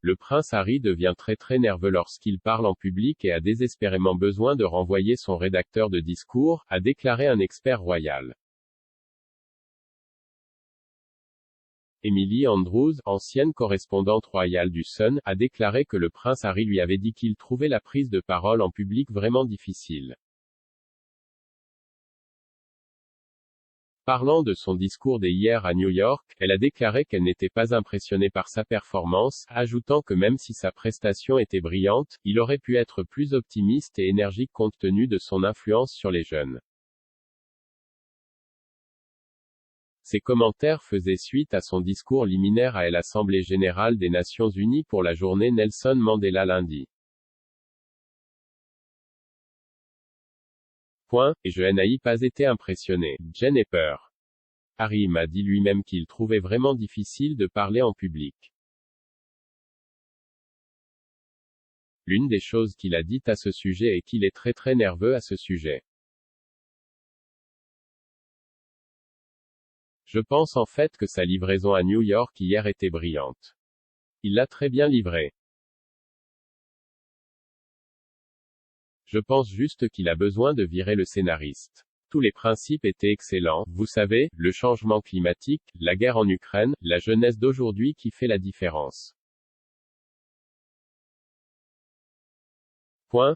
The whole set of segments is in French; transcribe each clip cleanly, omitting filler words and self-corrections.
Le prince Harry devient très nerveux lorsqu'il parle en public et a désespérément besoin de renvoyer son rédacteur de discours, a déclaré un expert royal. Emily Andrews, ancienne correspondante royale du Sun, a déclaré que le prince Harry lui avait dit qu'il trouvait la prise de parole en public vraiment difficile. Parlant de son discours d'hier à New York, elle a déclaré qu'elle n'était pas impressionnée par sa performance, ajoutant que même si sa prestation était brillante, il aurait pu être plus optimiste et énergique compte tenu de son influence sur les jeunes. Ces commentaires faisaient suite à son discours liminaire à l'Assemblée générale des Nations unies pour la journée Nelson Mandela lundi. Et je n'ai pas été impressionné. Jen ait peur. Harry m'a dit lui-même qu'il trouvait vraiment difficile de parler en public. L'une des choses qu'il a dites à ce sujet est qu'il est très nerveux à ce sujet. Je pense en fait que sa livraison à New York hier était brillante. Il l'a très bien livrée. Je pense juste qu'il a besoin de virer le scénariste. Tous les principes étaient excellents, vous savez, le changement climatique, la guerre en Ukraine, la jeunesse d'aujourd'hui qui fait la différence.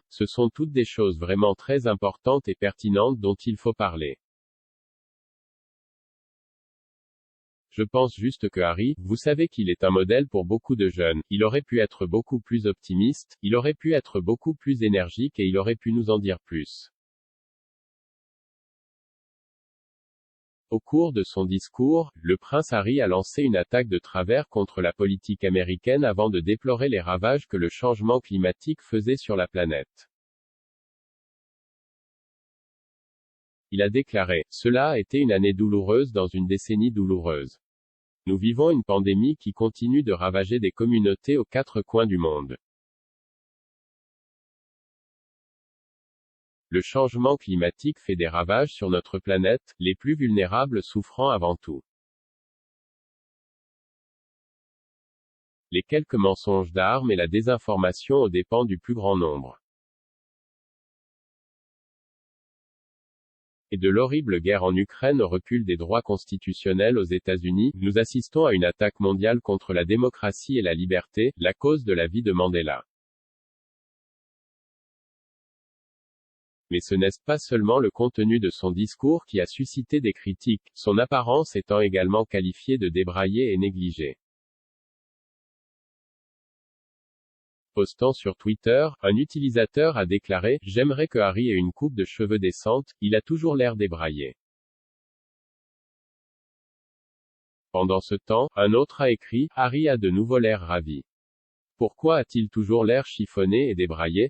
Ce sont toutes des choses vraiment très importantes et pertinentes dont il faut parler. Je pense juste que Harry, vous savez qu'il est un modèle pour beaucoup de jeunes, il aurait pu être beaucoup plus optimiste, il aurait pu être beaucoup plus énergique et il aurait pu nous en dire plus. Au cours de son discours, le prince Harry a lancé une attaque de travers contre la politique américaine avant de déplorer les ravages que le changement climatique faisait sur la planète. Il a déclaré, « Cela a été une année douloureuse dans une décennie douloureuse. Nous vivons une pandémie qui continue de ravager des communautés aux quatre coins du monde. Le changement climatique fait des ravages sur notre planète, les plus vulnérables souffrant avant tout. Les quelques mensonges d'armes et la désinformation aux dépens du plus grand nombre. Et de l'horrible guerre en Ukraine au recul des droits constitutionnels aux États-Unis, nous assistons à une attaque mondiale contre la démocratie et la liberté, la cause de la vie de Mandela. Mais ce n'est pas seulement le contenu de son discours qui a suscité des critiques, son apparence étant également qualifiée de débraillée et négligée. Postant sur Twitter, un utilisateur a déclaré « J'aimerais que Harry ait une coupe de cheveux décente, il a toujours l'air débraillé. » Pendant ce temps, un autre a écrit « Harry a de nouveau l'air ravi. Pourquoi a-t-il toujours l'air chiffonné et débraillé ?»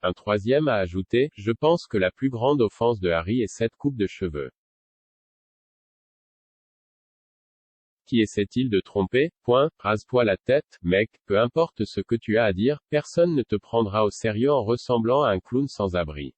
Un troisième a ajouté « Je pense que la plus grande offense de Harry est cette coupe de cheveux. Qui essaie-t-il de tromper? Rase-toi la tête, mec, peu importe ce que tu as à dire, personne ne te prendra au sérieux en ressemblant à un clown sans abri.